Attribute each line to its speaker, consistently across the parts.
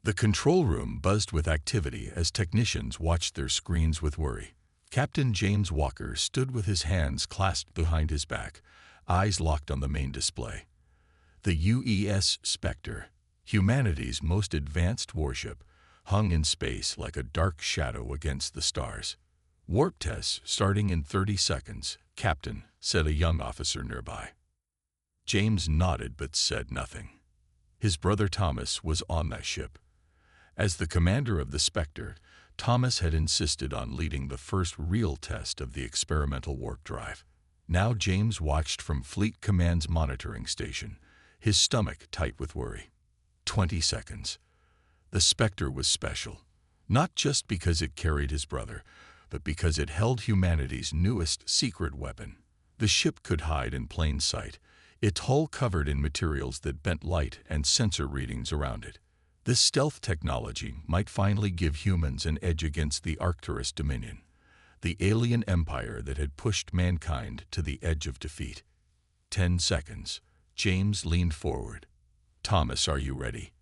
Speaker 1: The control room buzzed with activity as technicians watched their screens with worry. Captain James Walker stood with his hands clasped behind his back, eyes locked on the main display. The UES Spectre, humanity's most advanced warship, hung in space like a dark shadow against the stars. "Warp tests starting in 30 seconds, Captain," said a young officer nearby. James nodded but said nothing. His brother Thomas was on that ship. As the commander of the Spectre, Thomas had insisted on leading the first real test of the experimental warp drive. Now James watched from Fleet Command's monitoring station, his stomach tight with worry. 20 seconds. The Spectre was special, not just because it carried his brother, but because it held humanity's newest secret weapon. The ship could hide in plain sight, its hull covered in materials that bent light and sensor readings around it. This stealth technology might finally give humans an edge against the Arcturus Dominion, the alien empire that had pushed mankind to the edge of defeat. 10 seconds. James leaned forward. "Thomas, are you ready?"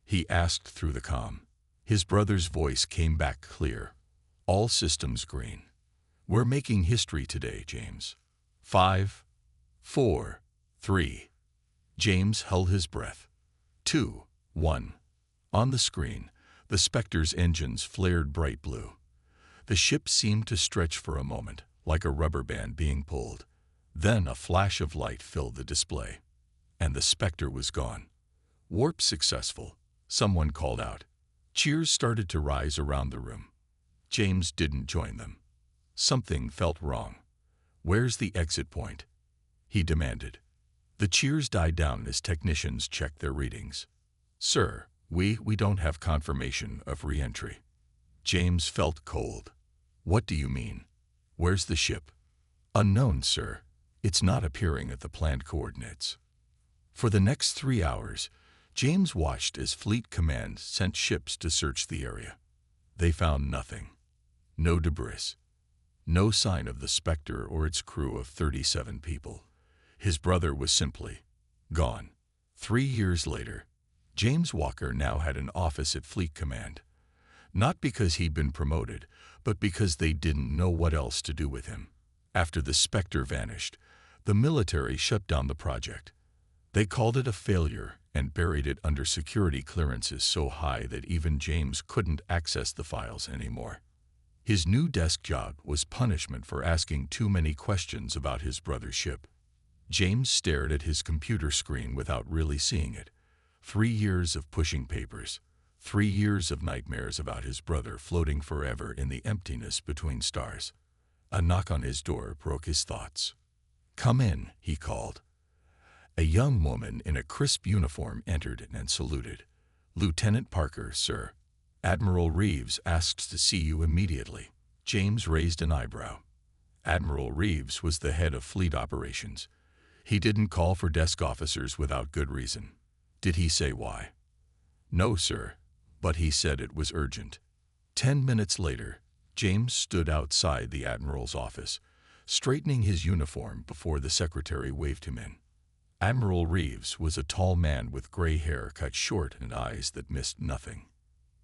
Speaker 1: he asked through the comm. His brother's voice came back clear. "All systems green. We're making history today, James." 5, 4, 3. James held his breath. 2, 1. On the screen, the Spectre's engines flared bright blue. The ship seemed to stretch for a moment, like a rubber band being pulled. Then a flash of light filled the display, and the Spectre was gone. "Warp successful," someone called out. Cheers started to rise around the room. James didn't join them. Something felt wrong. "Where's the exit point?" he demanded. The cheers died down as technicians checked their readings. "Sir, we don't have confirmation of re-entry." James felt cold. "What do you mean? Where's the ship?" "Unknown, sir. It's not appearing at the planned coordinates." For the next 3 hours, James watched as Fleet Command sent ships to search the area. They found nothing. No debris. No sign of the Spectre or its crew of 37 people. His brother was simply gone. 3 years later, James Walker now had an office at Fleet Command. Not because he'd been promoted, but because they didn't know what else to do with him. After the Spectre vanished, the military shut down the project. They called it a failure and buried it under security clearances so high that even James couldn't access the files anymore. His new desk job was punishment for asking too many questions about his brother's ship. James stared at his computer screen without really seeing it. 3 years of pushing papers. 3 years of nightmares about his brother floating forever in the emptiness between stars. A knock on his door broke his thoughts. "Come in," he called. A young woman in a crisp uniform entered and saluted. "Lieutenant Parker, sir. Admiral Reeves asks to see you immediately." James raised an eyebrow. Admiral Reeves was the head of fleet operations. He didn't call for desk officers without good reason. Did he say why? "No, sir, but he said it was urgent." 10 minutes later, James stood outside the Admiral's office, straightening his uniform before the secretary waved him in. Admiral Reeves was a tall man with gray hair cut short and eyes that missed nothing.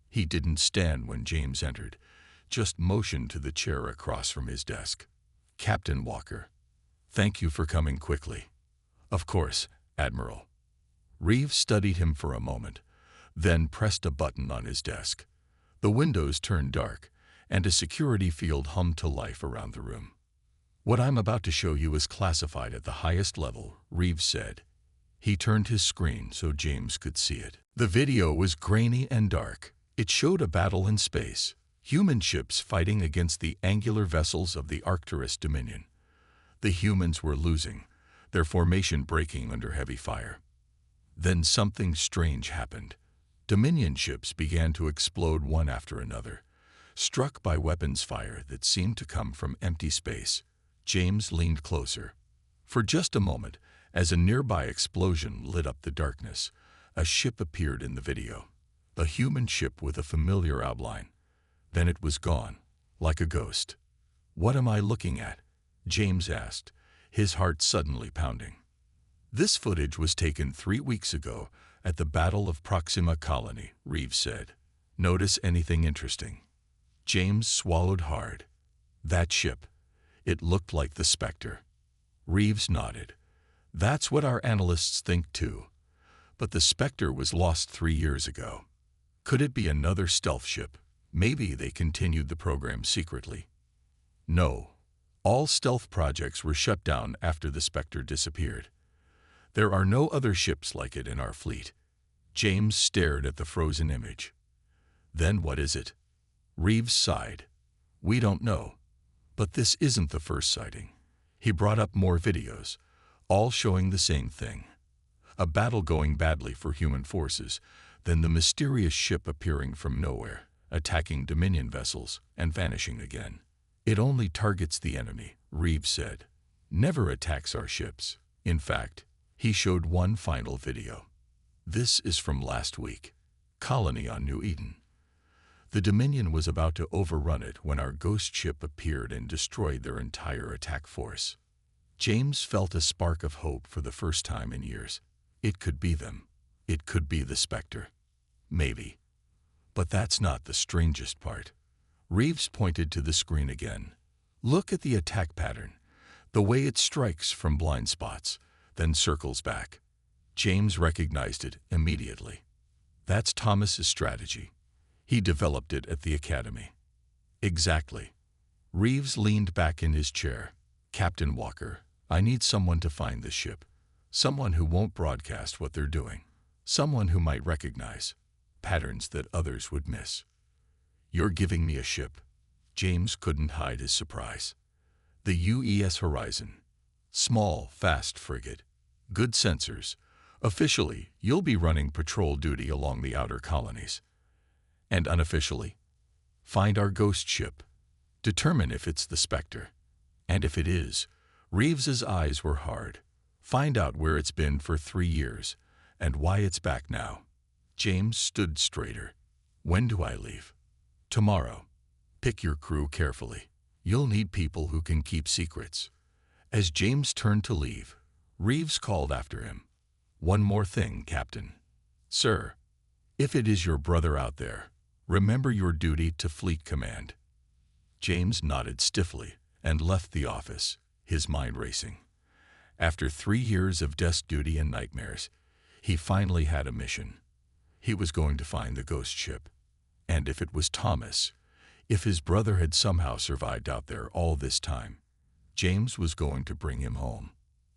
Speaker 1: He didn't stand when James entered, just motioned to the chair across from his desk. "Captain Walker, thank you for coming quickly." "Of course, Admiral." Reeves studied him for a moment, then pressed a button on his desk. The windows turned dark, and a security field hummed to life around the room. "What I'm about to show you is classified at the highest level," Reeves said. He turned his screen so James could see it. The video was grainy and dark. It showed a battle in space, human ships fighting against the angular vessels of the Arcturus Dominion. The humans were losing, their formation breaking under heavy fire. Then something strange happened. Dominion ships began to explode one after another, struck by weapons fire that seemed to come from empty space. James leaned closer. For just a moment, as a nearby explosion lit up the darkness, a ship appeared in the video. A human ship with a familiar outline. Then it was gone, like a ghost. "What am I looking at?" James asked, his heart suddenly pounding. This footage was taken 3 weeks ago, At the Battle of Proxima Colony, Reeves said. Notice anything interesting? James swallowed hard. That ship. It looked like the Spectre. Reeves nodded. That's what our analysts think too. But the Spectre was lost 3 years ago. Could it be another stealth ship? Maybe they continued the program secretly. No. All stealth projects were shut down after the Spectre disappeared. There are no other ships like it in our fleet. James stared at the frozen image. Then what is it? Reeves sighed. We don't know. But this isn't the first sighting. He brought up more videos, all showing the same thing. A battle going badly for human forces, then the mysterious ship appearing from nowhere, attacking Dominion vessels and vanishing again. It only targets the enemy, Reeves said. Never attacks our ships. In fact, he showed one final video. This is from last week. Colony on New Eden. The Dominion was about to overrun it when our ghost ship appeared and destroyed their entire attack force. James felt a spark of hope for the first time in years. It could be them. It could be the Spectre. Maybe. But that's not the strangest part. Reeves pointed to the screen again. Look at the attack pattern. The way it strikes from blind spots, then circles back. James recognized it immediately. That's Thomas's strategy. He developed it at the Academy. Exactly. Reeves leaned back in his chair. Captain Walker, I need someone to find this ship. Someone who won't broadcast what they're doing. Someone who might recognize patterns that others would miss. You're giving me a ship. James couldn't hide his surprise. The UES Horizon. Small, fast frigate. Good sensors. Officially, you'll be running patrol duty along the outer colonies. And unofficially, find our ghost ship. Determine if it's the Spectre. And if it is, Reeves's eyes were hard. Find out where it's been for 3 years and why it's back now. James stood straighter. When do I leave? Tomorrow. Pick your crew carefully. You'll need people who can keep secrets. As James turned to leave, Reeves called after him. One more thing, Captain. Sir, if it is your brother out there, remember your duty to Fleet Command. James nodded stiffly and left the office, his mind racing. After 3 years of desk duty and nightmares, he finally had a mission. He was going to find the ghost ship. And if it was Thomas, if his brother had somehow survived out there all this time, James was going to bring him home.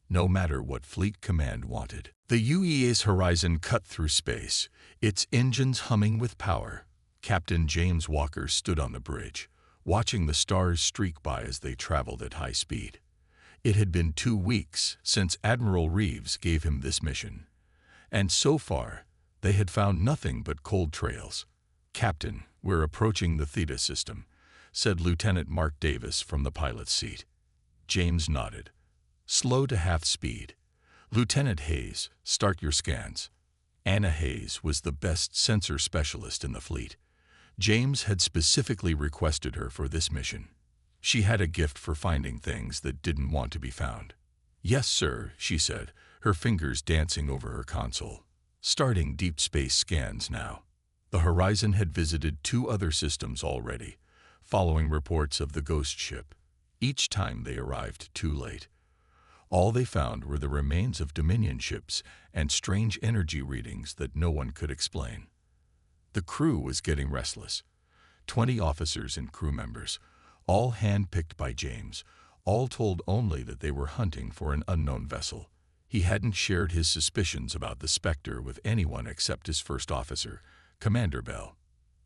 Speaker 1: No matter what Fleet Command wanted. The UES Horizon cut through space, its engines humming with power. Captain James Walker stood on the bridge, watching the stars streak by as they traveled at high speed. It had been 2 weeks since Admiral Reeves gave him this mission. And so far, they had found nothing but cold trails. Captain, we're approaching the Theta system, said Lieutenant Mark Davis from the pilot's seat. James nodded. Slow to half speed. Lieutenant Hayes, start your scans. Anna Hayes was the best sensor specialist in the fleet. James had specifically requested her for this mission. She had a gift for finding things that didn't want to be found. Yes, sir, she said, her fingers dancing over her console. Starting deep space scans now. The Horizon had visited 2 other systems already, following reports of the ghost ship. Each time they arrived too late. All they found were the remains of Dominion ships and strange energy readings that no one could explain. The crew was getting restless. 20 officers and crew members, all hand-picked by James, all told only that they were hunting for an unknown vessel. He hadn't shared his suspicions about the Spectre with anyone except his first officer, Commander Bell.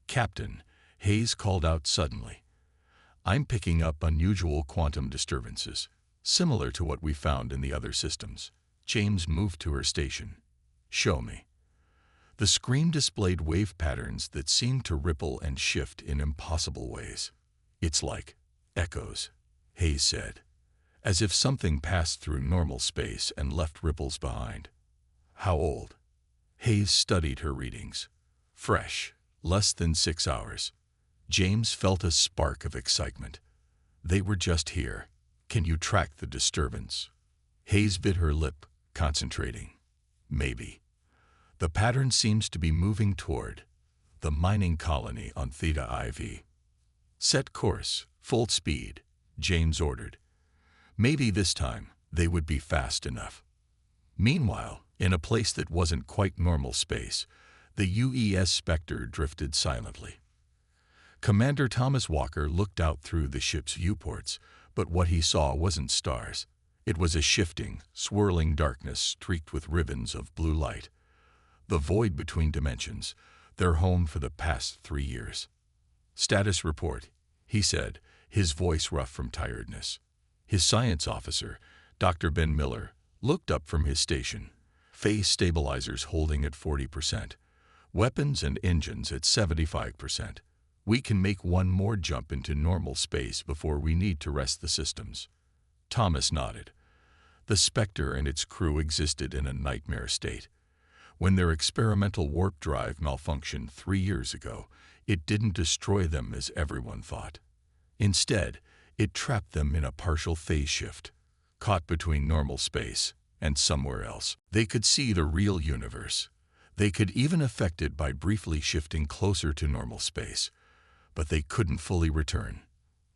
Speaker 1: Captain, Hayes called out suddenly. I'm picking up unusual quantum disturbances, similar to what we found in the other systems. James moved to her station. Show me. The screen displayed wave patterns that seemed to ripple and shift in impossible ways. It's like echoes, Hayes said, as if something passed through normal space and left ripples behind. How old? Hayes studied her readings. Fresh, less than 6 hours. James felt a spark of excitement. They were just here. Can you track the disturbance? Hayes bit her lip, concentrating. Maybe. The pattern seems to be moving toward the mining colony on Theta IV. Set course, full speed, James ordered. Maybe this time they would be fast enough. Meanwhile, in a place that wasn't quite normal space, the UES Spectre drifted silently. Commander Thomas Walker looked out through the ship's viewports, but what he saw wasn't stars. It was a shifting, swirling darkness streaked with ribbons of blue light. The void between dimensions, their home for the past 3 years. "Status report," he said, his voice rough from tiredness. His science officer, Dr. Ben Miller, looked up from his station, phase stabilizers holding at 40%, weapons and engines at 75%. "We can make one more jump into normal space before we need to rest the systems." Thomas nodded. The Spectre and its crew existed in a nightmare state. When their experimental warp drive malfunctioned 3 years ago, it didn't destroy them as everyone thought. Instead, it trapped them in a partial phase shift, caught between normal space and somewhere else. They could see the real universe. They could even affect it by briefly shifting closer to normal space, but they couldn't fully return,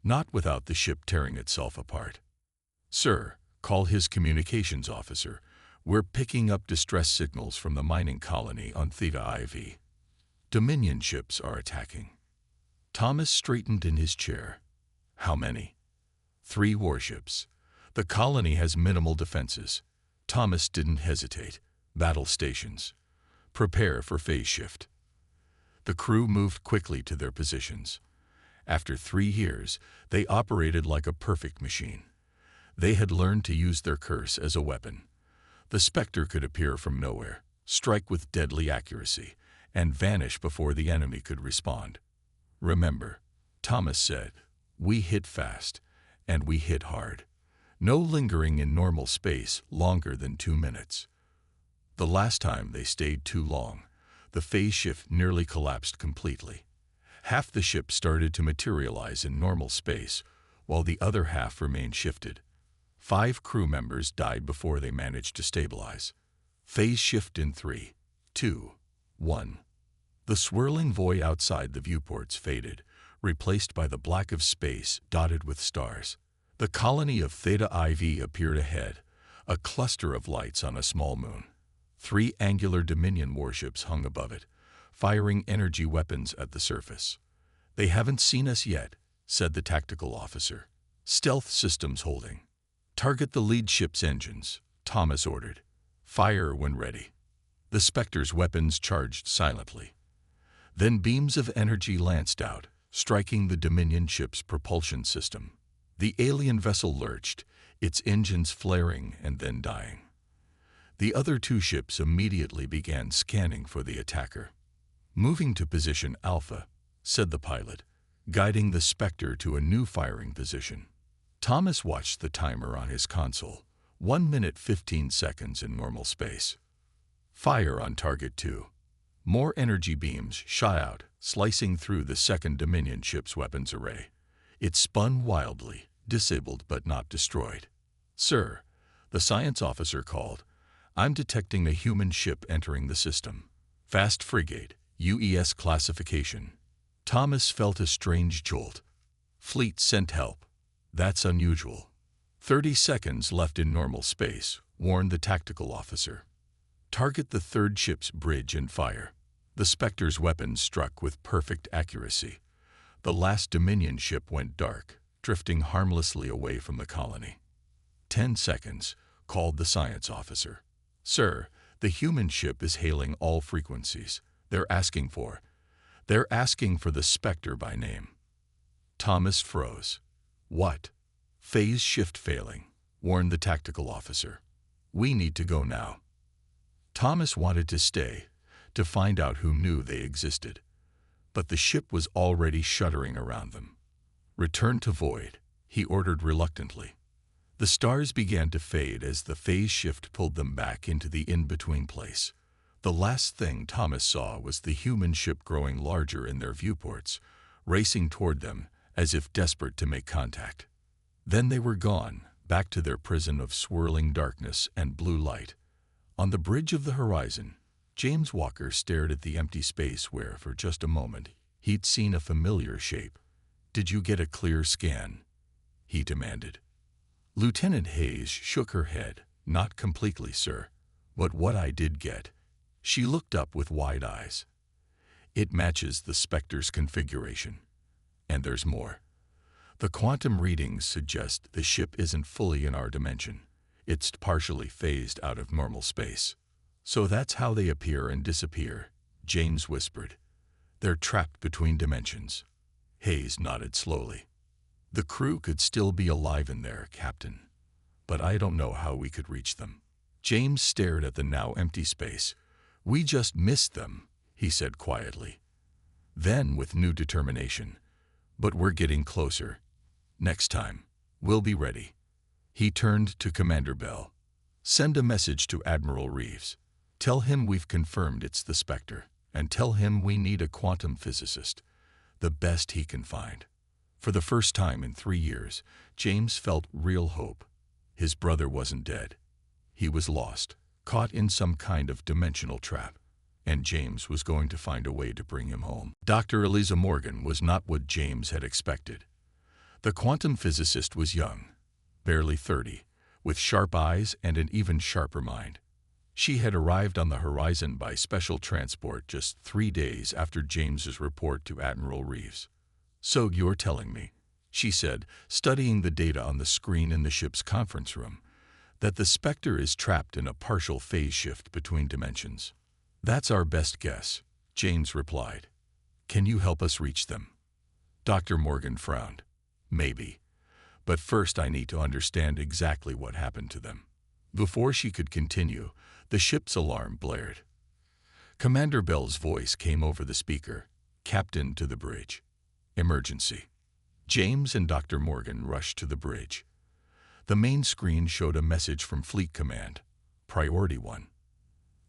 Speaker 1: not without the ship tearing itself apart. "Sir," called his communications officer, "we're picking up distress signals from the mining colony on Theta IV. Dominion ships are attacking." Thomas straightened in his chair. "How many?" 3 warships. The colony has minimal defenses." Thomas didn't hesitate. "Battle stations. Prepare for phase shift." The crew moved quickly to their positions. After 3 years, they operated like a perfect machine. They had learned to use their curse as a weapon. The Spectre could appear from nowhere, strike with deadly accuracy, and vanish before the enemy could respond. "Remember," Thomas said, "we hit fast, and we hit hard. No lingering in normal space longer than 2 minutes." The last time they stayed too long, the phase shift nearly collapsed completely. Half the ship started to materialize in normal space, while the other half remained shifted. 5 crew members died before they managed to stabilize. Phase shift in 3, 2, 1. The swirling void outside the viewports faded, replaced by the black of space dotted with stars. The colony of Theta IV appeared ahead, a cluster of lights on a small moon. 3 angular Dominion warships hung above it, firing energy weapons at the surface. "They haven't seen us yet," said the tactical officer. "Stealth systems holding." "Target the lead ship's engines," Thomas ordered. "Fire when ready." The Spectre's weapons charged silently. Then beams of energy lanced out, striking the Dominion ship's propulsion system. The alien vessel lurched, its engines flaring and then dying. The other 2 ships immediately began scanning for the attacker. "Moving to position Alpha," said the pilot, guiding the Spectre to a new firing position. Thomas watched the timer on his console, 1 minute 15 seconds in normal space. "Fire on target 2. More energy beams shot out, slicing through the second Dominion ship's weapons array. It spun wildly, disabled but not destroyed. "Sir," the science officer called, "I'm detecting a human ship entering the system. Fast frigate, UES classification." Thomas felt a strange jolt. "Fleet sent help. That's unusual." 30 seconds left in normal space, warned the tactical officer. "Target the 3rd ship's bridge and fire." The Spectre's weapons struck with perfect accuracy. The last Dominion ship went dark, drifting harmlessly away from the colony. 10 seconds, called the science officer. "Sir, the human ship is hailing all frequencies. They're asking for the Spectre by name." Thomas froze. "What?" "Phase shift failing," warned the tactical officer. "We need to go now." Thomas wanted to stay, to find out who knew they existed. But the ship was already shuddering around them. "Return to void," he ordered reluctantly. The stars began to fade as the phase shift pulled them back into the in-between place. The last thing Thomas saw was the human ship growing larger in their viewports, racing toward them as if desperate to make contact. Then they were gone, back to their prison of swirling darkness and blue light. On the bridge of the horizon, James Walker stared at the empty space where, for just a moment, he'd seen a familiar shape. "Did you get a clear scan?" he demanded. Lieutenant Hayes shook her head. "Not completely, sir. But what I did get." She looked up with wide eyes. "It matches the Spectre's configuration. And there's more. The quantum readings suggest the ship isn't fully in our dimension. It's partially phased out of normal space. So that's how they appear and disappear," James whispered. "They're trapped between dimensions." Hayes nodded slowly. "The crew could still be alive in there, Captain. But I don't know how we could reach them." James stared at the now empty space. "We just missed them," he said quietly. Then, with new determination, "But we're getting closer. Next time, we'll be ready." He turned to Commander Bell. "Send a message to Admiral Reeves. Tell him we've confirmed it's the Spectre, and tell him we need a quantum physicist, the best he can find." For the first time in 3 years, James felt real hope. His brother wasn't dead. He was lost, caught in some kind of dimensional trap, and James was going to find a way to bring him home. Dr. Eliza Morgan was not what James had expected. The quantum physicist was young, barely 30, with sharp eyes and an even sharper mind. She had arrived on the horizon by special transport just 3 days after James's report to Admiral Reeves. "So you're telling me," she said, studying the data on the screen in the ship's conference room, "that the Spectre is trapped in a partial phase shift between dimensions." "That's our best guess," James replied. "Can you help us reach them?" Dr. Morgan frowned. "Maybe. But first I need to understand exactly what happened to them." Before she could continue, the ship's alarm blared. Commander Bell's voice came over the speaker. "Captain, to the bridge. Emergency." James and Dr. Morgan rushed to the bridge. The main screen showed a message from Fleet Command. "Priority 1.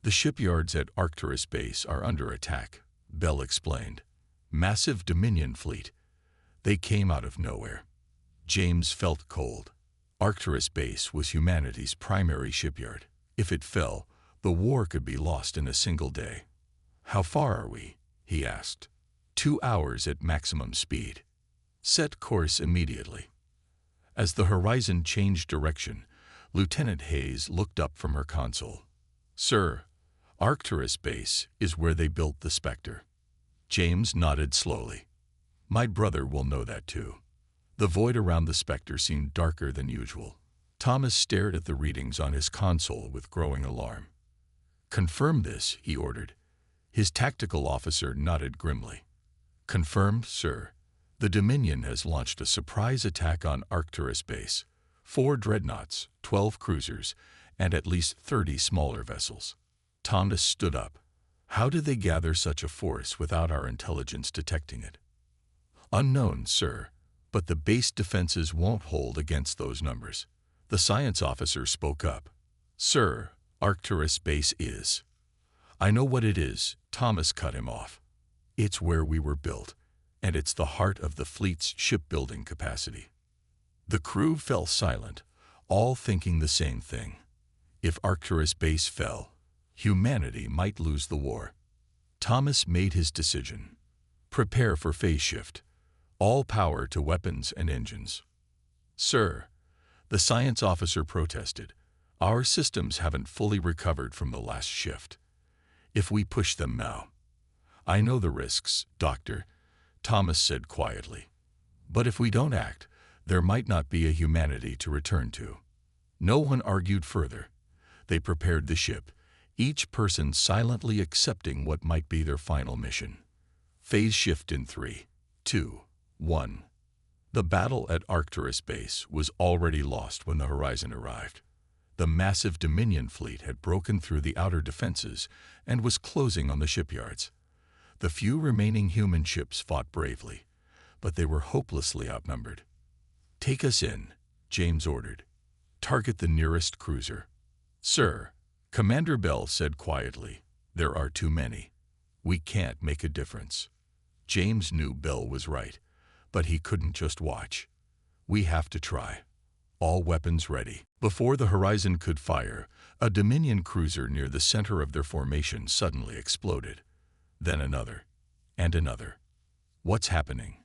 Speaker 1: The shipyards at Arcturus Base are under attack," Bell explained. "Massive Dominion fleet. They came out of nowhere." James felt cold. Arcturus Base was humanity's primary shipyard. If it fell, the war could be lost in a single day. "How far are we?" he asked. 2 hours at maximum speed. Set course immediately." As the horizon changed direction, Lieutenant Hayes looked up from her console. "Sir, Arcturus Base is where they built the Spectre." James nodded slowly. "My brother will know that too." The void around the Spectre seemed darker than usual. Thomas stared at the readings on his console with growing alarm. "Confirm this," he ordered. His tactical officer nodded grimly. "Confirmed, sir. The Dominion has launched a surprise attack on Arcturus Base. 4 dreadnoughts, 12 cruisers, and at least 30 smaller vessels." Thomas stood up. "How did they gather such a force without our intelligence detecting it?" "Unknown, sir, but the base defenses won't hold against those numbers." The science officer spoke up. "Sir, Arcturus Base is—" "I know what it is," Thomas cut him off. "It's where we were built, and it's the heart of the fleet's shipbuilding capacity." The crew fell silent, all thinking the same thing. If Arcturus Base fell, humanity might lose the war. Thomas made his decision. "Prepare for phase shift. All power to weapons and engines." "Sir," the science officer protested, "our systems haven't fully recovered from the last shift. If we push them now—" "I know the risks, Doctor," Thomas said quietly. "But if we don't act, there might not be a humanity to return to." No one argued further. They prepared the ship, each person silently accepting what might be their final mission. Phase shift in 3, 2, 1. The battle at Arcturus Base was already lost when the horizon arrived. The massive Dominion fleet had broken through the outer defenses and was closing on the shipyards. The few remaining human ships fought bravely, but they were hopelessly outnumbered. "Take us in," James ordered. "Target the nearest cruiser." "Sir," Commander Bell said quietly, "there are too many. We can't make a difference." James knew Bell was right, but he couldn't just watch. "We have to try." all weapons ready. Before the Horizon could fire, a Dominion cruiser near the center of their formation suddenly exploded. Then another, and another. "What's happening?"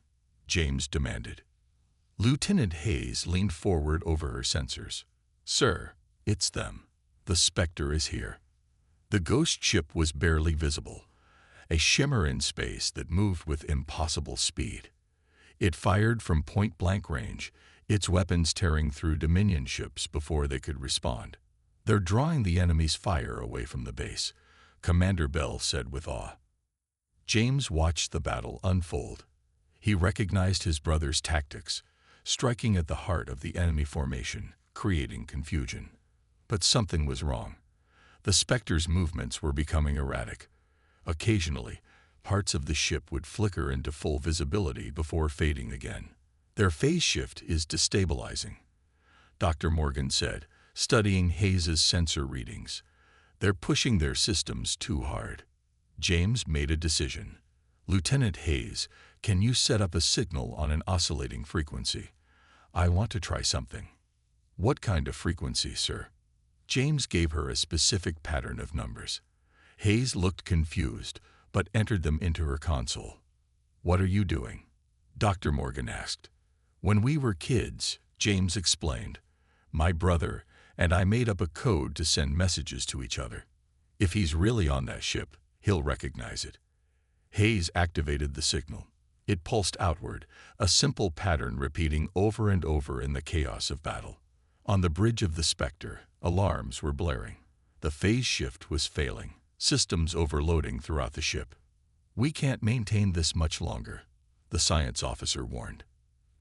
Speaker 1: James demanded. Lieutenant Hayes leaned forward over her sensors. "Sir, it's them. The Spectre is here." The ghost ship was barely visible, a shimmer in space that moved with impossible speed. It fired from point-blank range, its weapons tearing through Dominion ships before they could respond. "They're drawing the enemy's fire away from the base," Commander Bell said with awe. James watched the battle unfold. He recognized his brother's tactics, striking at the heart of the enemy formation, creating confusion. But something was wrong. The Spectre's movements were becoming erratic. Occasionally, parts of the ship would flicker into full visibility before fading again. "Their phase shift is destabilizing," Dr. Morgan said, studying Hayes's sensor readings. "They're pushing their systems too hard." James made a decision. "Lieutenant Hayes, can you set up a signal on an oscillating frequency? I want to try something." "What kind of frequency, sir?" James gave her a specific pattern of numbers. Hayes looked confused, but entered them into her console. "What are you doing?" Dr. Morgan asked. "When we were kids," James explained, "my brother and I made up a code to send messages to each other. If he's really on that ship, he'll recognize it." Hayes activated the signal. It pulsed outward, a simple pattern repeating over and over in the chaos of battle. On the bridge of the Spectre, alarms were blaring. The phase shift was failing, systems overloading throughout the ship. "We can't maintain this much longer," the science officer warned.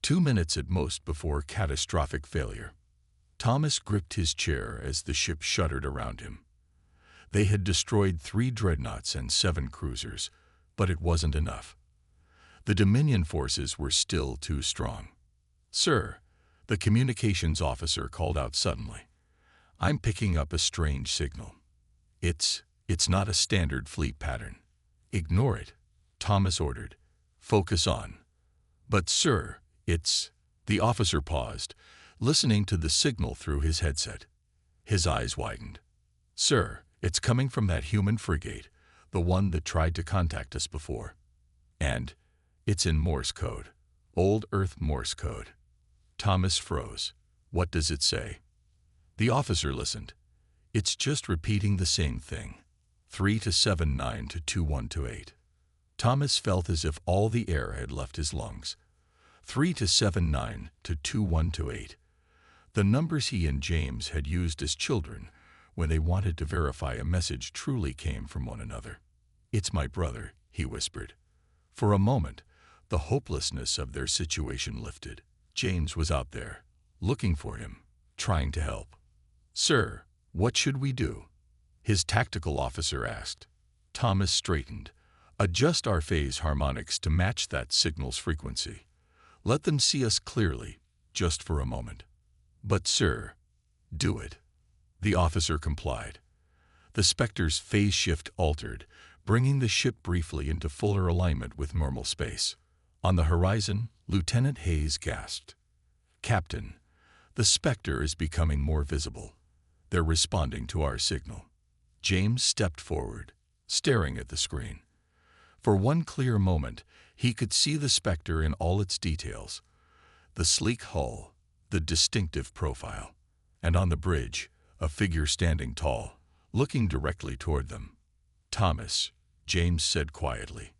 Speaker 1: 2 minutes at most before catastrophic failure. Thomas gripped his chair as the ship shuddered around him. They had destroyed 3 dreadnoughts and 7 cruisers, but it wasn't enough. The Dominion forces were still too strong. "Sir," the communications officer called out suddenly, "I'm picking up a strange signal. It's not a standard fleet pattern." "Ignore it," Thomas ordered. "Focus on." "But sir, the officer paused, listening to the signal through his headset. His eyes widened. "Sir, it's coming from that human frigate, the one that tried to contact us before. And it's in Morse code. Old Earth Morse code." Thomas froze. "What does it say?" The officer listened. "It's just repeating the same thing. 3-7-9 to 2128. Thomas felt as if all the air had left his lungs. 3-7-9 to 2128. The numbers he and James had used as children when they wanted to verify a message truly came from one another. "It's my brother," he whispered. For a moment, the hopelessness of their situation lifted. James was out there, looking for him, trying to help. "Sir, what should we do?" his tactical officer asked. Thomas straightened. "Adjust our phase harmonics to match that signal's frequency. Let them see us clearly, just for a moment." "But sir..." "Do it." The officer complied. The Spectre's phase shift altered, bringing the ship briefly into fuller alignment with normal space. On the horizon, Lieutenant Hayes gasped. "Captain, the Spectre is becoming more visible. They're responding to our signal." James stepped forward, staring at the screen. For one clear moment, he could see the Spectre in all its details. The sleek hull, the distinctive profile, and on the bridge, a figure standing tall, looking directly toward them. "Thomas," James said quietly.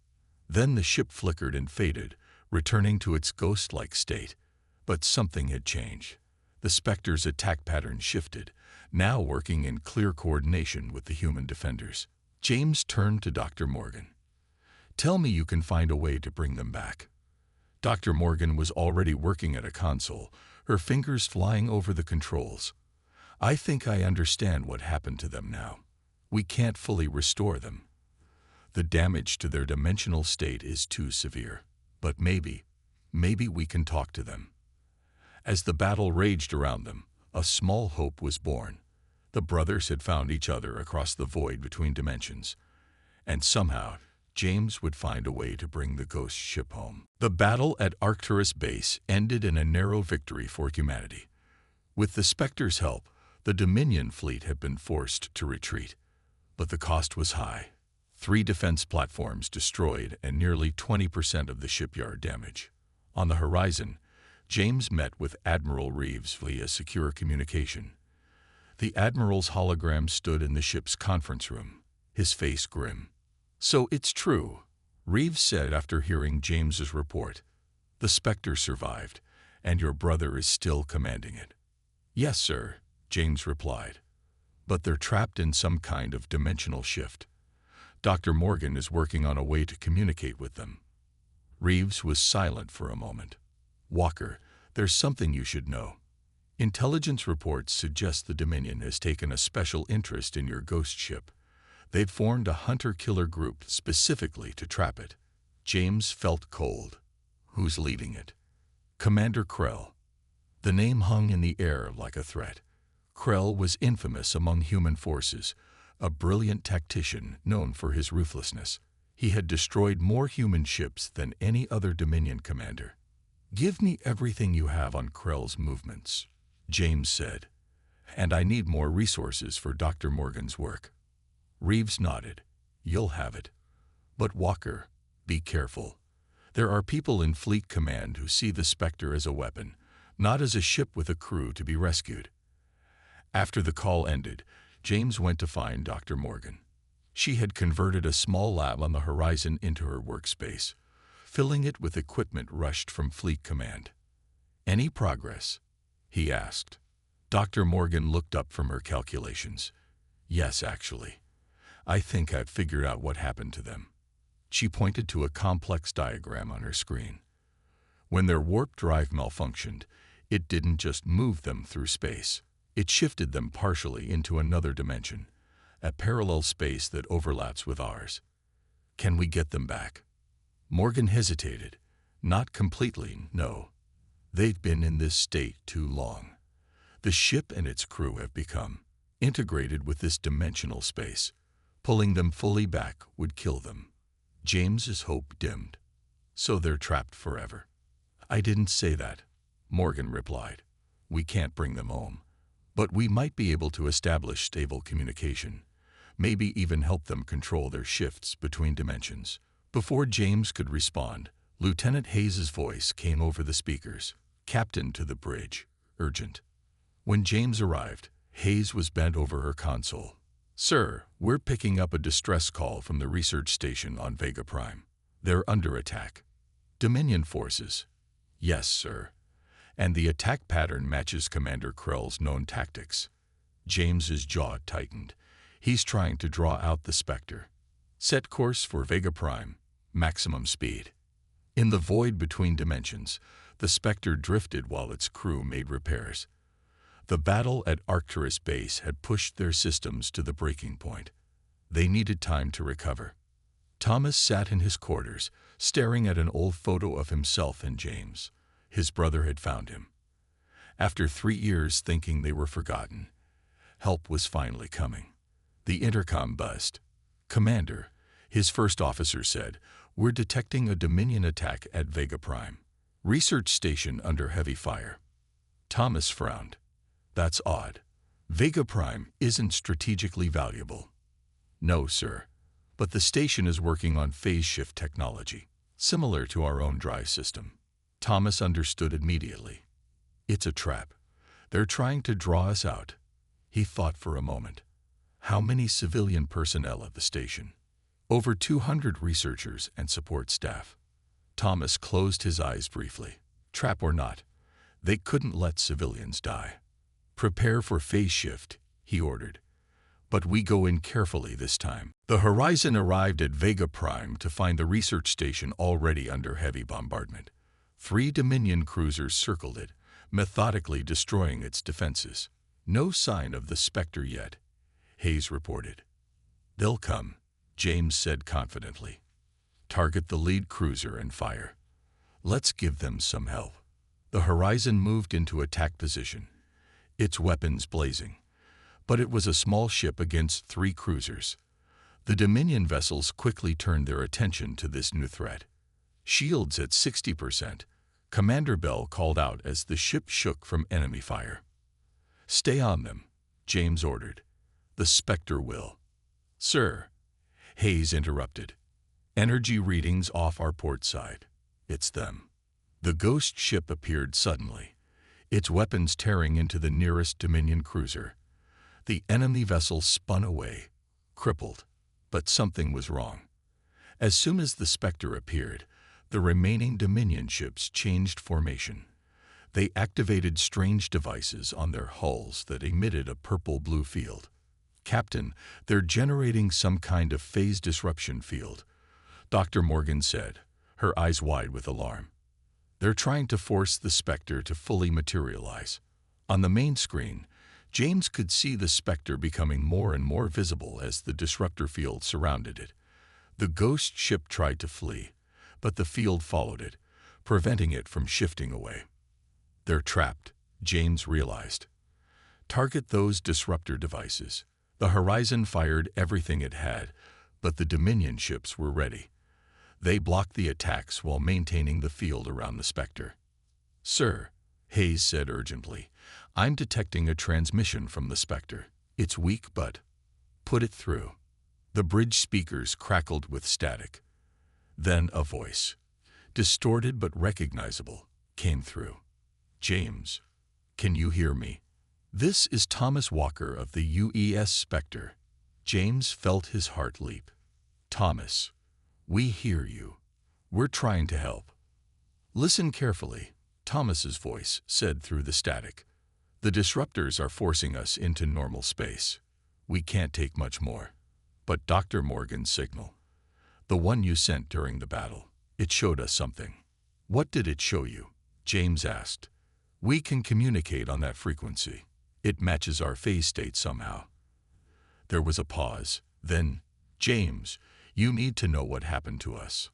Speaker 1: Then the ship flickered and faded, returning to its ghost-like state. But something had changed. The Spectre's attack pattern shifted, now working in clear coordination with the human defenders. James turned to Dr. Morgan. "Tell me you can find a way to bring them back." Dr. Morgan was already working at a console, her fingers flying over the controls. "I think I understand what happened to them now. We can't fully restore them. The damage to their dimensional state is too severe. But maybe we can talk to them." As the battle raged around them, a small hope was born. The brothers had found each other across the void between dimensions. And somehow, James would find a way to bring the ghost ship home. The battle at Arcturus Base ended in a narrow victory for humanity. With the Spectre's help, the Dominion fleet had been forced to retreat, but the cost was high. 3 defense platforms destroyed and nearly 20% of the shipyard damage. On the horizon, James met with Admiral Reeves via secure communication. The Admiral's hologram stood in the ship's conference room, his face grim. "So it's true," Reeves said after hearing James's report. "The Spectre survived, and your brother is still commanding it." "Yes, sir," James replied. "But they're trapped in some kind of dimensional shift. Dr. Morgan is working on a way to communicate with them." Reeves was silent for a moment. "Walker, there's something you should know. Intelligence reports suggest the Dominion has taken a special interest in your ghost ship. They've formed a hunter-killer group specifically to trap it." James felt cold. "Who's leading it?" "Commander Krell." The name hung in the air like a threat. Krell was infamous among human forces, a brilliant tactician known for his ruthlessness. He had destroyed more human ships than any other Dominion commander. "Give me everything you have on Krell's movements," James said, "and I need more resources for Dr. Morgan's work." Reeves nodded. "You'll have it. But Walker, be careful. There are people in Fleet Command who see the Spectre as a weapon, not as a ship with a crew to be rescued." After the call ended, James went to find Dr. Morgan. She had converted a small lab on the horizon into her workspace, filling it with equipment rushed from Fleet Command. "Any progress?" he asked. Dr. Morgan looked up from her calculations. "Yes, actually. I think I've figured out what happened to them." She pointed to a complex diagram on her screen. When their warp drive malfunctioned, it didn't just move them through space. It shifted them partially into another dimension, a parallel space that overlaps with ours. "Can we get them back?" Morgan hesitated. "Not completely, no. They've been in this state too long. The ship and its crew have become integrated with this dimensional space. Pulling them fully back would kill them." James's hope dimmed. "So they're trapped forever?" "I didn't say that," Morgan replied. "We can't bring them home. But we might be able to establish stable communication, maybe even help them control their shifts between dimensions." Before James could respond, Lieutenant Hayes's voice came over the speakers. "Captain to the bridge. Urgent." When James arrived, Hayes was bent over her console. "Sir, we're picking up a distress call from the research station on Vega Prime. They're under attack." "Dominion forces?" "Yes, sir. And the attack pattern matches Commander Krell's known tactics." James's jaw tightened. "He's trying to draw out the Spectre." "Set course for Vega Prime. Maximum speed." In the void between dimensions, the Spectre drifted while its crew made repairs. The battle at Arcturus Base had pushed their systems to the breaking point. They needed time to recover. Thomas sat in his quarters, staring at an old photo of himself and James. His brother had found him. After 3 years thinking they were forgotten, help was finally coming. The intercom buzzed. "Commander," his first officer said, "we're detecting a Dominion attack at Vega Prime. Research station under heavy fire." Thomas frowned. "That's odd. Vega Prime isn't strategically valuable." "No, sir. But the station is working on phase shift technology, similar to our own drive system." Thomas understood immediately. "It's a trap. They're trying to draw us out." He thought for a moment. "How many civilian personnel at the station?" "Over 200 researchers and support staff." Thomas closed his eyes briefly. Trap or not, they couldn't let civilians die. "Prepare for phase shift," he ordered. "But we go in carefully this time." The Horizon arrived at Vega Prime to find the research station already under heavy bombardment. 3 Dominion cruisers circled it, methodically destroying its defenses. "No sign of the Spectre yet," Hayes reported. "They'll come," James said confidently. "Target the lead cruiser and fire. Let's give them some help." The Horizon moved into attack position, its weapons blazing. But it was a small ship against 3 cruisers. The Dominion vessels quickly turned their attention to this new threat. "Shields at 60%, Commander Bell called out as the ship shook from enemy fire. "Stay on them," James ordered. "The Spectre will." "Sir," Hayes interrupted. "Energy readings off our port side. It's them." The ghost ship appeared suddenly, its weapons tearing into the nearest Dominion cruiser. The enemy vessel spun away, crippled, but something was wrong. As soon as the Spectre appeared, the remaining Dominion ships changed formation. They activated strange devices on their hulls that emitted a purple-blue field. "Captain, they're generating some kind of phase disruption field," Dr. Morgan said, her eyes wide with alarm. "They're trying to force the Spectre to fully materialize." On the main screen, James could see the Spectre becoming more and more visible as the disruptor field surrounded it. The ghost ship tried to flee, but the field followed it, preventing it from shifting away. "They're trapped," James realized. "Target those disruptor devices." The Horizon fired everything it had, but the Dominion ships were ready. They blocked the attacks while maintaining the field around the Spectre. "Sir," Hayes said urgently, "I'm detecting a transmission from the Spectre. It's weak, but—" "Put it through." The bridge speakers crackled with static. Then a voice, distorted but recognizable, came through. "James, can you hear me? This is Thomas Walker of the UES Spectre." James felt his heart leap. "Thomas, we hear you. We're trying to help." "Listen carefully," Thomas's voice said through the static. "The disruptors are forcing us into normal space. We can't take much more." "But Dr. Morgan's signal, the one you sent during the battle, it showed us something." "What did it show you?" James asked. "We can communicate on that frequency. It matches our phase state somehow." There was a pause. Then, "James, you need to know what happened to us."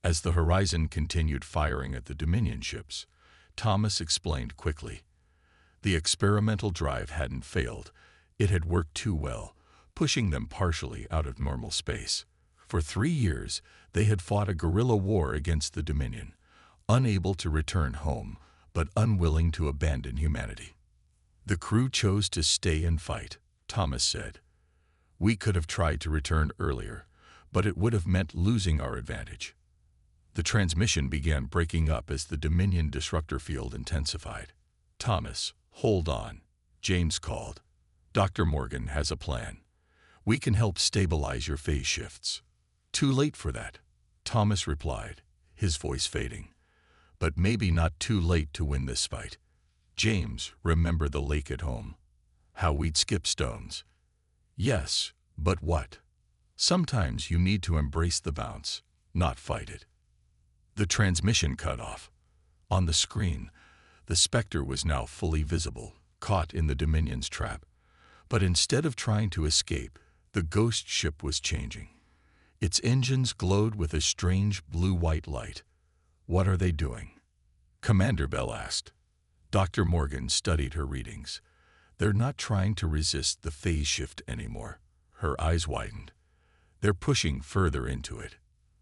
Speaker 1: As the Horizon continued firing at the Dominion ships, Thomas explained quickly. The experimental drive hadn't failed. It had worked too well, pushing them partially out of normal space. For 3 years, they had fought a guerrilla war against the Dominion, unable to return home, but unwilling to abandon humanity. "The crew chose to stay and fight," Thomas said. "We could have tried to return earlier, but it would have meant losing our advantage." The transmission began breaking up as the Dominion disruptor field intensified. "Thomas, hold on," James called. "Dr. Morgan has a plan. We can help stabilize your phase shifts." "Too late for that," Thomas replied, his voice fading. "But maybe not too late to win this fight. James, remember the lake at home? How we'd skip stones?" "Yes, but what?" "Sometimes you need to embrace the bounce, not fight it." The transmission cut off. On the screen, the Spectre was now fully visible, caught in the Dominion's trap. But instead of trying to escape, the ghost ship was changing. Its engines glowed with a strange blue-white light. "What are they doing?" Commander Bell asked. Dr. Morgan studied her readings. "They're not trying to resist the phase shift anymore." Her eyes widened. "They're pushing further into it."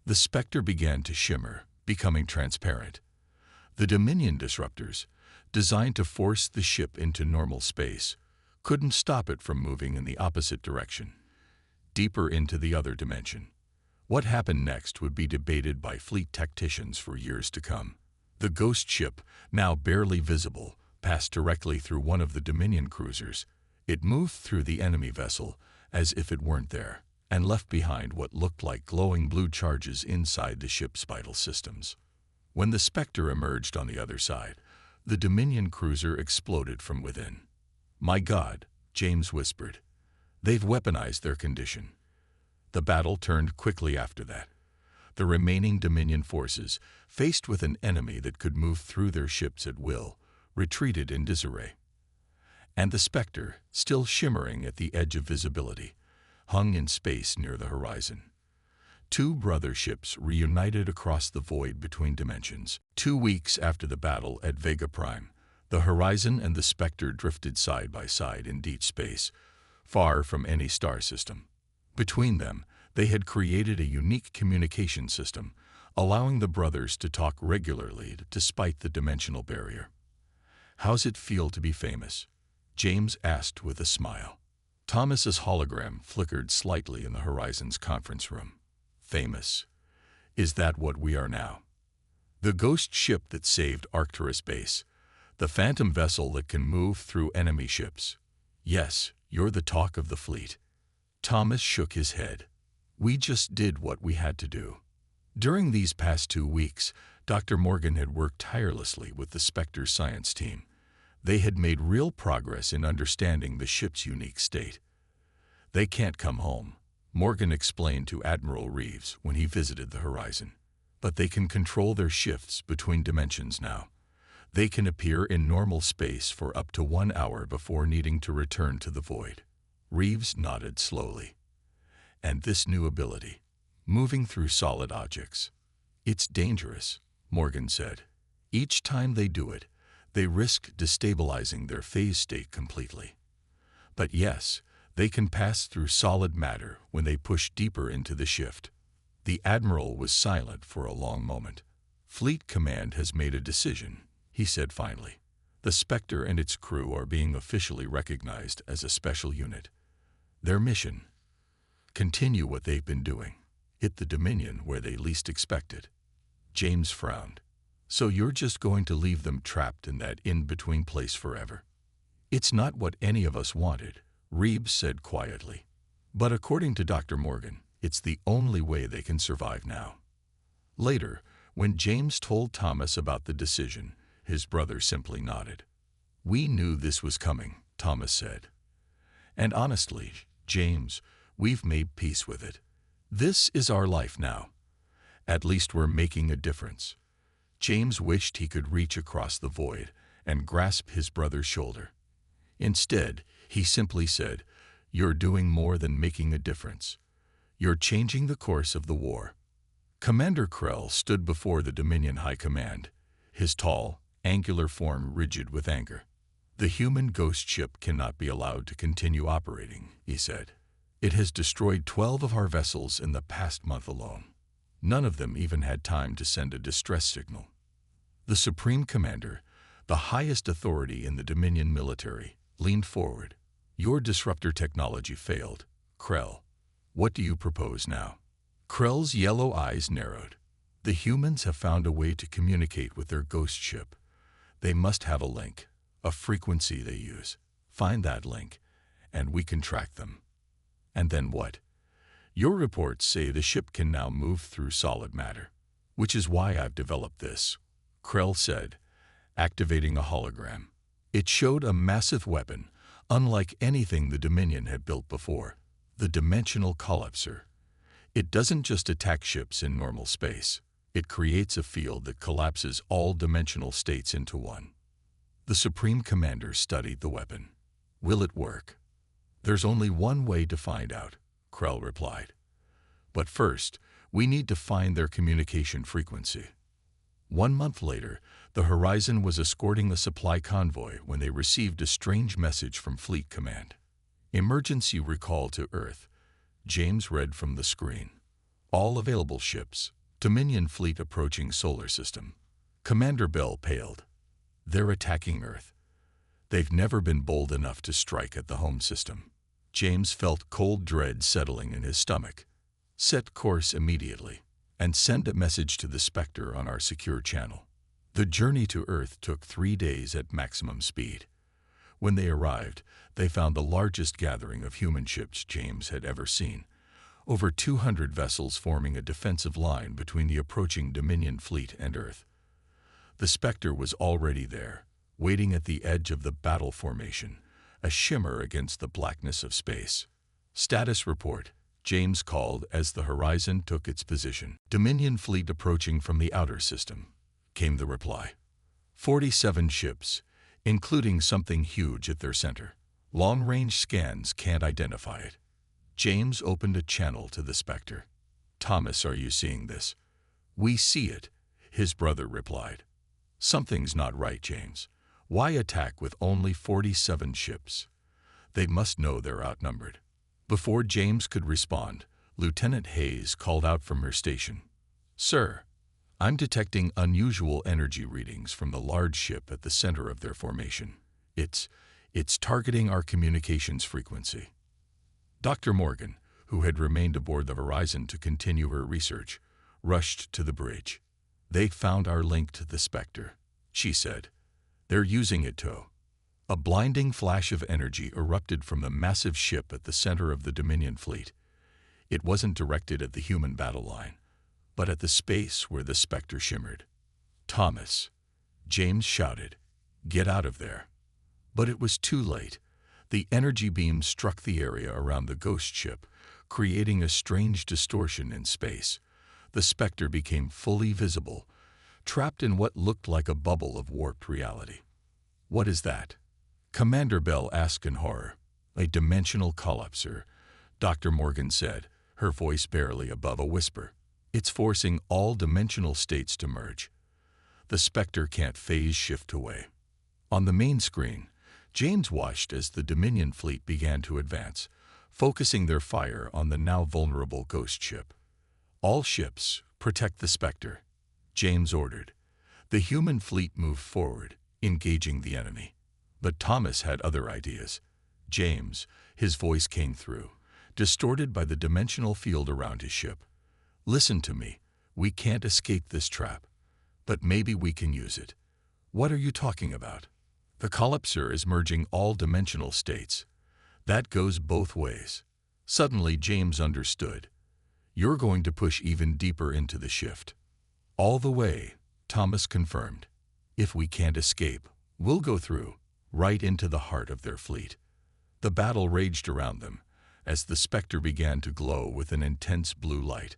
Speaker 1: The Spectre began to shimmer, becoming transparent. The Dominion disruptors, designed to force the ship into normal space, couldn't stop it from moving in the opposite direction, deeper into the other dimension. What happened next would be debated by fleet tacticians for years to come. The ghost ship, now barely visible, passed directly through one of the Dominion cruisers. It moved through the enemy vessel as if it weren't there, and left behind what looked like glowing blue charges inside the ship's vital systems. When the Spectre emerged on the other side, the Dominion cruiser exploded from within. "My God," James whispered. "They've weaponized their condition." The battle turned quickly after that. The remaining Dominion forces, faced with an enemy that could move through their ships at will, retreated in disarray. And the Spectre, still shimmering at the edge of visibility, hung in space near the horizon. 2 brother ships reunited across the void between dimensions. 2 weeks after the battle at Vega Prime, the Horizon and the Spectre drifted side by side in deep space, far from any star system. Between them, they had created a unique communication system, allowing the brothers to talk regularly despite the dimensional barrier. "How's it feel to be famous?" James asked with a smile. Thomas's hologram flickered slightly in the horizon's conference room. Famous. Is that what we are now? The ghost ship that saved Arcturus Base. The phantom vessel that can move through enemy ships. Yes, you're the talk of the fleet. Thomas shook his head. We just did what we had to do. During these past 2 weeks, Dr. Morgan had worked tirelessly with the Spectre science team. They had made real progress in understanding the ship's unique state. They can't come home, Morgan explained to Admiral Reeves when he visited the horizon. But they can control their shifts between dimensions now. They can appear in normal space for up to 1 hour before needing to return to the void. Reeves nodded slowly. And this new ability, moving through solid objects. It's dangerous, Morgan said. Each time they do it, they risk destabilizing their phase state completely. But yes, they can pass through solid matter when they push deeper into the shift. The Admiral was silent for a long moment. Fleet Command has made a decision, he said finally. The Spectre and its crew are being officially recognized as a special unit. Their mission: continue what they've been doing. Hit the Dominion where they least expect it. James frowned. So you're just going to leave them trapped in that in-between place forever? It's not what any of us wanted, Reeves said quietly. But according to Dr. Morgan, it's the only way they can survive now. Later, when James told Thomas about the decision, his brother simply nodded. We knew this was coming, Thomas said. And honestly, James, we've made peace with it. This is our life now. At least we're making a difference. James wished he could reach across the void and grasp his brother's shoulder. Instead, he simply said, You're doing more than making a difference. You're changing the course of the war. Commander Krell stood before the Dominion High Command, his tall, angular form rigid with anger. The human ghost ship cannot be allowed to continue operating, he said. It has destroyed 12 of our vessels in the past month alone. None of them even had time to send a distress signal. The Supreme Commander, the highest authority in the Dominion military, leaned forward. Your disruptor technology failed, Krell. What do you propose now? Krell's yellow eyes narrowed. The humans have found a way to communicate with their ghost ship. They must have a link, a frequency they use. Find that link, and we can track them. And then what? Your reports say the ship can now move through solid matter, which is why I've developed this, Krell said, activating a hologram. It showed a massive weapon, unlike anything the Dominion had built before, the Dimensional Collapser. It doesn't just attack ships in normal space. It creates a field that collapses all dimensional states into one. The Supreme Commander studied the weapon. Will it work? There's only one way to find out, Krell replied. But first, we need to find their communication frequency. 1 month later, the Horizon was escorting a supply convoy when they received a strange message from Fleet Command. Emergency recall to Earth. James read from the screen. All available ships. Dominion fleet approaching solar system. Commander Bell paled. They're attacking Earth. They've never been bold enough to strike at the home system. James felt cold dread settling in his stomach. Set course immediately, and send a message to the Spectre on our secure channel. The journey to Earth took 3 days at maximum speed. When they arrived, they found the largest gathering of human ships James had ever seen. Over 200 vessels forming a defensive line between the approaching Dominion fleet and Earth. The Spectre was already there, waiting at the edge of the battle formation, a shimmer against the blackness of space. Status report, James called as the Horizon took its position. Dominion fleet approaching from the outer system, came the reply. 47 ships, including something huge at their center. Long-range scans can't identify it. James opened a channel to the Spectre. Thomas, are you seeing this? We see it, his brother replied. Something's not right, James. Why attack with only 47 ships? They must know they're outnumbered. Before James could respond, Lieutenant Hayes called out from her station. Sir, I'm detecting unusual energy readings from the large ship at the center of their formation. It's It's targeting our communications frequency. Dr. Morgan, who had remained aboard the Horizon to continue her research, rushed to the bridge. They found our link to the Spectre, she said. They're using it to... A blinding flash of energy erupted from the massive ship at the center of the Dominion fleet. It wasn't directed at the human battle line, but at the space where the Spectre shimmered. "Thomas," James shouted, "get out of there." But it was too late. The energy beam struck the area around the ghost ship, creating a strange distortion in space. The Spectre became fully visible, trapped in what looked like a bubble of warped reality. "What is that?" Commander Bell asked in horror. "A dimensional collapser," Dr. Morgan said, her voice barely above a whisper. "It's forcing all dimensional states to merge. The Spectre can't phase shift away." On the main screen, James watched as the Dominion fleet began to advance, focusing their fire on the now vulnerable ghost ship. "All ships, protect the Spectre," James ordered. The human fleet moved forward, engaging the enemy. But Thomas had other ideas. "James," his voice came through, distorted by the dimensional field around his ship. "Listen to me. We can't escape this trap. But maybe we can use it." "What are you talking about?" "The collapser is merging all dimensional states. That goes both ways." Suddenly James understood. "You're going to push even deeper into the shift." "All the way," Thomas confirmed. "If we can't escape, we'll go through, right into the heart of their fleet." The battle raged around them, as the Spectre began to glow with an intense blue light.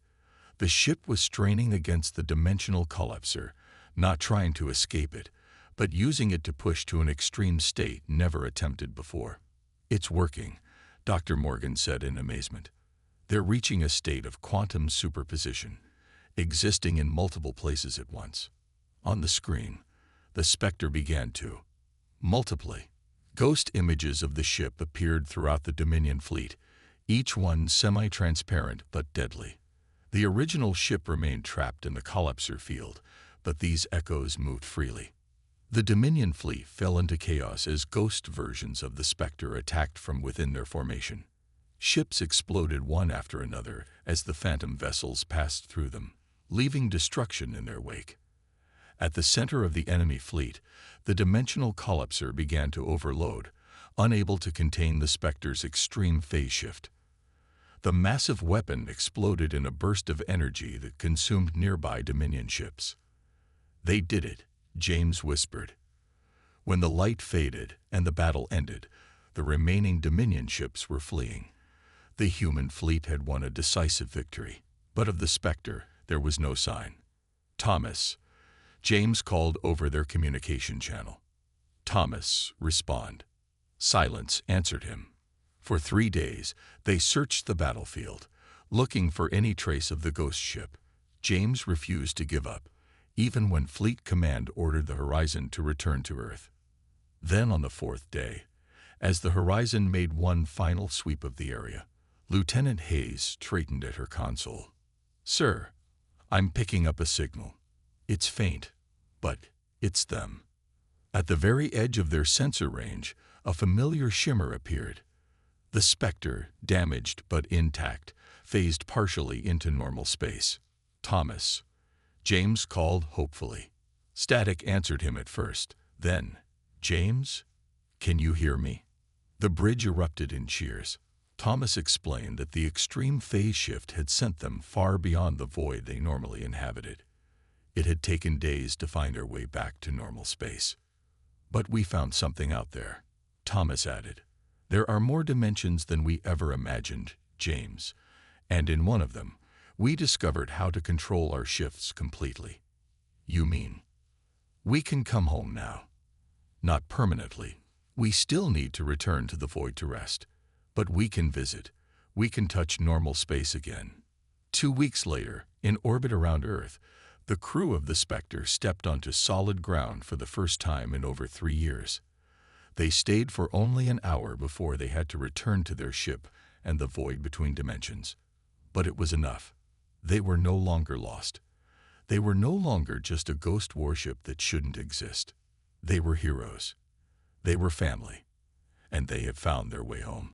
Speaker 1: The ship was straining against the dimensional collapser, not trying to escape it, but using it to push to an extreme state never attempted before. "It's working," Dr. Morgan said in amazement. "They're reaching a state of quantum superposition, existing in multiple places at once." On the screen, the Spectre began to multiply. Ghost images of the ship appeared throughout the Dominion fleet, each one semi-transparent but deadly. The original ship remained trapped in the collapser field, but these echoes moved freely. The Dominion fleet fell into chaos as ghost versions of the Spectre attacked from within their formation. Ships exploded one after another as the phantom vessels passed through them, leaving destruction in their wake. At the center of the enemy fleet, the dimensional collapser began to overload, unable to contain the Spectre's extreme phase shift. The massive weapon exploded in a burst of energy that consumed nearby Dominion ships. "They did it," James whispered. When the light faded and the battle ended, the remaining Dominion ships were fleeing. The human fleet had won a decisive victory, but of the Spectre there was no sign. "Thomas," James called over their communication channel. "Thomas, respond." Silence answered him. For 3 days, they searched the battlefield, looking for any trace of the ghost ship. James refused to give up, even when Fleet Command ordered the Horizon to return to Earth. Then on the 4th day, as the Horizon made one final sweep of the area, Lieutenant Hayes straightened at her console. "Sir, I'm picking up a signal. It's faint, but it's them." At the very edge of their sensor range, a familiar shimmer appeared. The Spectre, damaged but intact, phased partially into normal space. "Thomas," James called hopefully. Static answered him at first. Then, "James, can you hear me?" The bridge erupted in cheers. Thomas explained that the extreme phase shift had sent them far beyond the void they normally inhabited. It had taken days to find their way back to normal space. "But we found something out there," Thomas added. "There are more dimensions than we ever imagined, James, and in one of them, we discovered how to control our shifts completely." "You mean?" "We can come home now. Not permanently. We still need to return to the void to rest. But we can visit. We can touch normal space again." 2 weeks later, in orbit around Earth, the crew of the Spectre stepped onto solid ground for the first time in over 3 years. They stayed for only an hour before they had to return to their ship and the void between dimensions. But it was enough. They were no longer lost. They were no longer just a ghost warship that shouldn't exist. They were heroes. They were family. and they have found their way home.